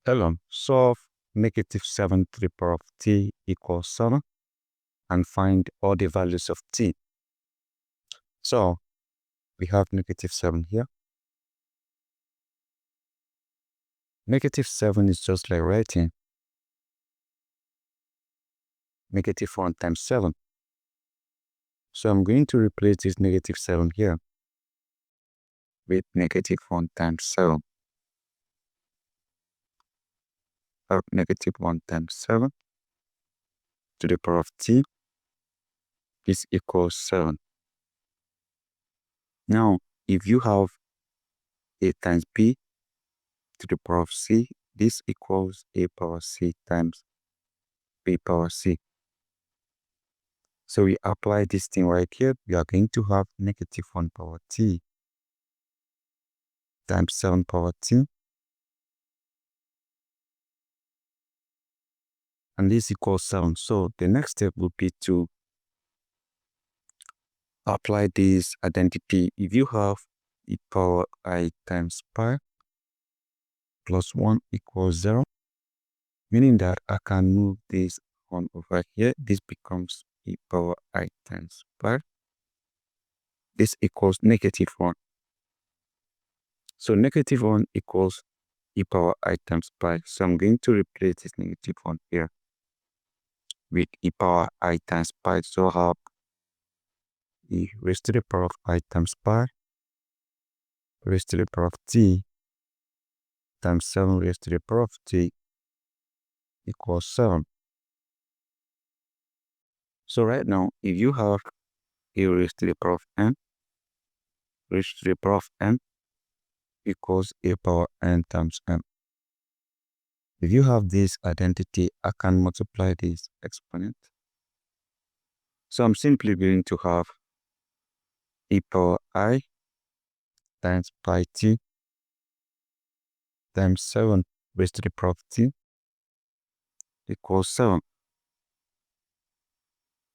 Elon, solve -7 to the power of t equals 7 and find all the values of t. So we have -7 here. -7 is just like writing -1 times 7. So I'm going to replace this -7 here with -1 times 7. Have -1 times 7 to the power of t is equals 7. Now, if you have a times b to the power of c, this equals a power c times b power c. So we apply this thing right here. We are going to have -1 power t times 7 power t. And this equals 7. So the next step would be to apply this identity. If you have e power I times pi plus 1 equals 0, meaning that I can move this on over here. This becomes e power I times pi. This equals -1. So -1 equals e power I times pi. So I'm going to replace this -1 here with e power I times pi. So I have e raised to the power of I times pi raised to the power of t times 7 raised to the power of t equals 7. So right now, if you have a raised to the power of n raised to the power of n equals a power n times n. If you have this identity, I can multiply this exponent. So I'm simply going to have e power I times pi t times 7 raised to the power of t equals 7.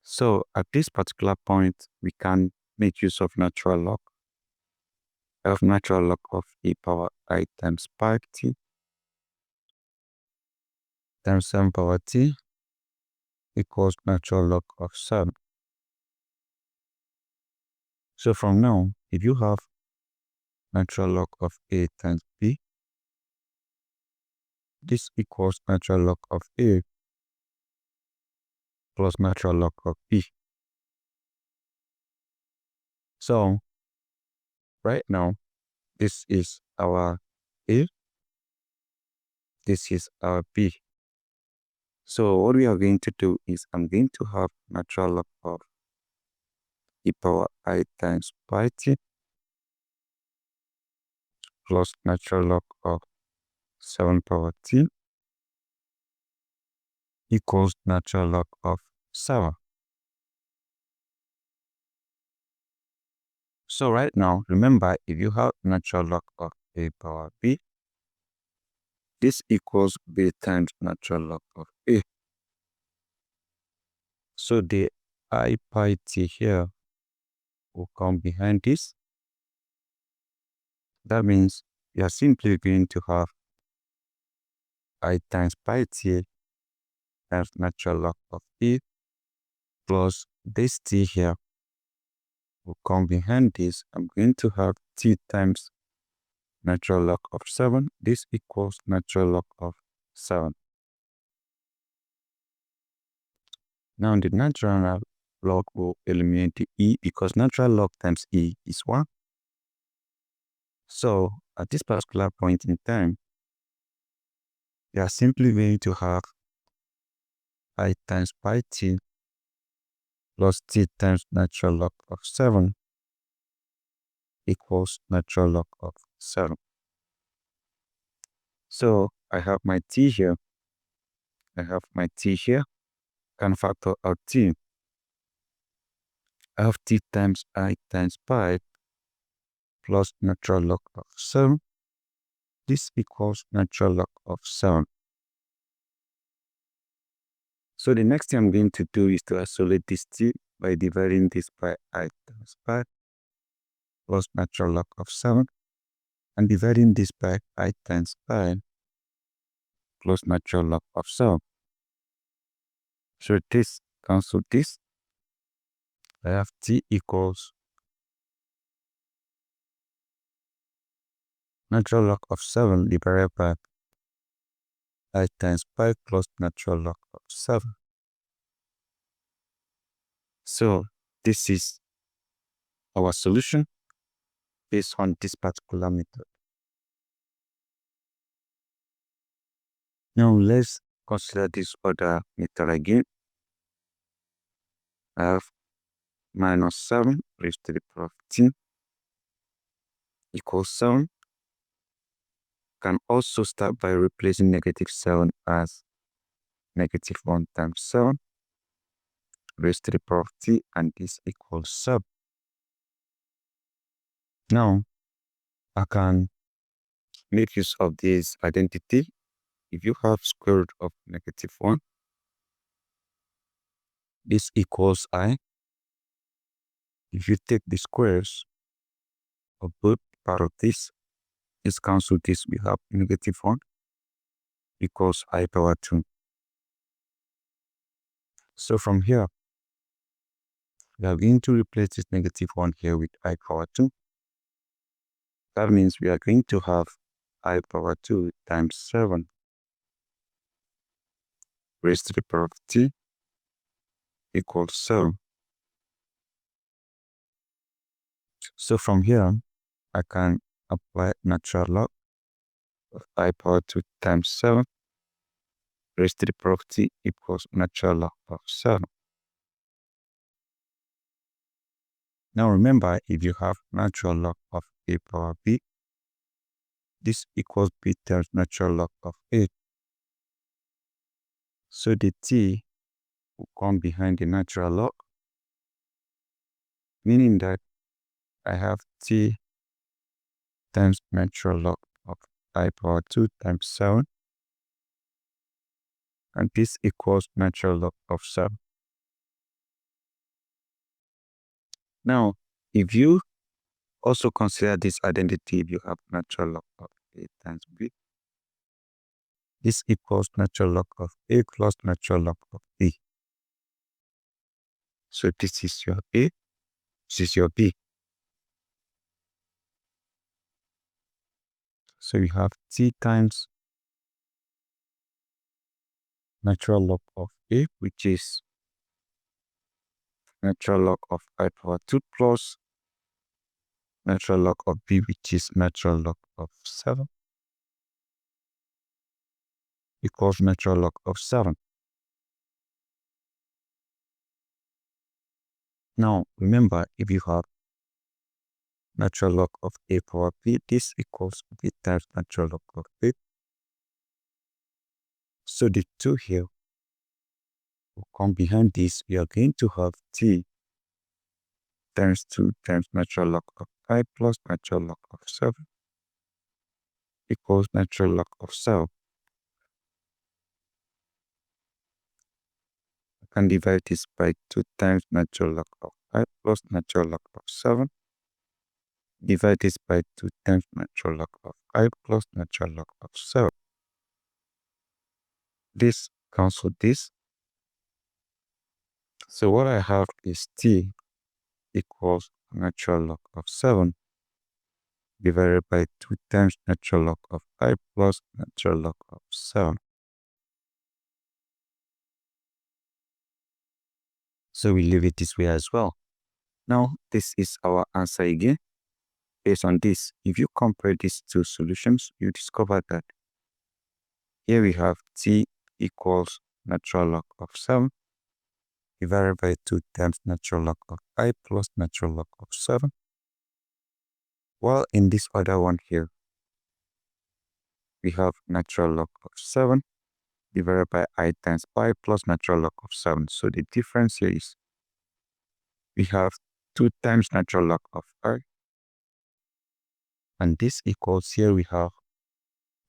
So at this particular point, we can make use of natural log. Natural log of e power I times pi t times 7 power t equals natural log of 7. So from now, if you have natural log of a times b, this equals natural log of a plus natural log of b. So right now, this is our a, this is our b. So what we are going to do is I'm going to have natural log of e power I times pi t plus natural log of 7 power t equals natural log of 7. So right now, remember, if you have natural log of a power b, this equals b times natural log of a. So the I pi t here will come behind this. That means we are simply going to have I times pi t times natural log of a plus this t here will come behind this. I'm going to have t times natural log of 7. This equals natural log of 7. Now the natural log will eliminate the e because natural log times e is 1. So at this particular point in time, we are simply going to have I times pi t plus t times natural log of 7 equals natural log of 7. So I have my t here. I have my t here. Can factor out t. I have t times I times pi plus natural log of 7. This equals natural log of 7. So the next thing I'm going to do is to isolate this t by dividing this by I times pi plus natural log of 7 and dividing this by I times pi plus natural log of 7. So this cancel this. I have t equals natural log of 7 divided by I times pi plus natural log of 7. So this is our solution based on this particular method. Now let's consider this other method again. I have minus 7 raised to the power of t equals 7. Can also start by replacing negative 7 as negative 1 times 7 raised to the power of t, and this equals 7. Now I can make use of this identity. If you have square root of negative 1, this equals I. If you take the squares of both part of this, let's cancel this. We have negative 1 equals I power 2. So from here, we are going to replace this negative 1 here with I power 2. That means we are going to have I power 2 times 7 raised to the power of t equals 7. So from here, I can apply natural log of I power 2 times 7 raised to the power of t equals natural log of 7. Now remember, if you have natural log of a power b, this equals b times natural log of a. So the t will come behind the natural log, meaning that I have t times natural log of I power 2 times 7, and this equals natural log of 7. Now, if you also consider this identity, if you have natural log of a times b, this equals natural log of a plus natural log of b. So this is your a, this is your b. So you have t times natural log of a, which is natural log of I power 2 plus natural log of b, which is natural log of 7, equals natural log of 7. Now, remember, if you have natural log of a power b, this equals b times natural log of b. So the 2 here will come behind this. We are going to have t times 2 times natural log of I plus natural log of 7 equals natural log of 7. I can divide this by 2 times natural log of I plus natural log of 7. Divide this by 2 times natural log of I plus natural log of 7. This cancel this. So what I have is t equals natural log of 7 divided by 2 times natural log of I plus natural log of 7. So we leave it this way as well. Now, this is our answer again. Based on this, if you compare these two solutions, you discover that here we have t equals natural log of 7 divided by 2 times natural log of I plus natural log of 7. While in this other one here, we have natural log of 7 divided by I times pi plus natural log of 7. So the difference here is we have 2 times natural log of I, and this equals here we have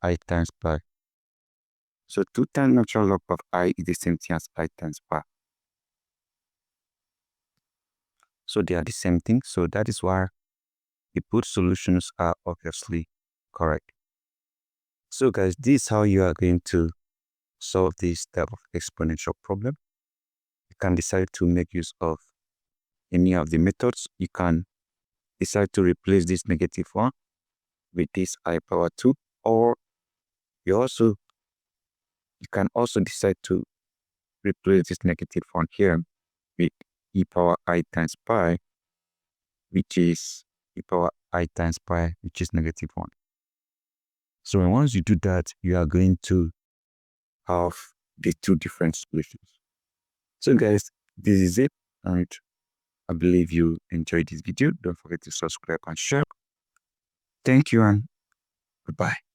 I times pi. So 2 times natural log of I is the same thing as I times pi. So they are the same thing. So that is why the both solutions are obviously correct. So guys, this is how you are going to solve this type of exponential problem, you can decide to make use of any of the methods. You can decide to replace this -1 with this I power 2, or you can also decide to replace this -1 here with e power I times pi, which is e power I times pi, which is -1. So once you do that, you are going to have the two different solutions. So guys, this is it, and I believe you enjoyed this video. Don't forget to subscribe and share. Thank you, and goodbye.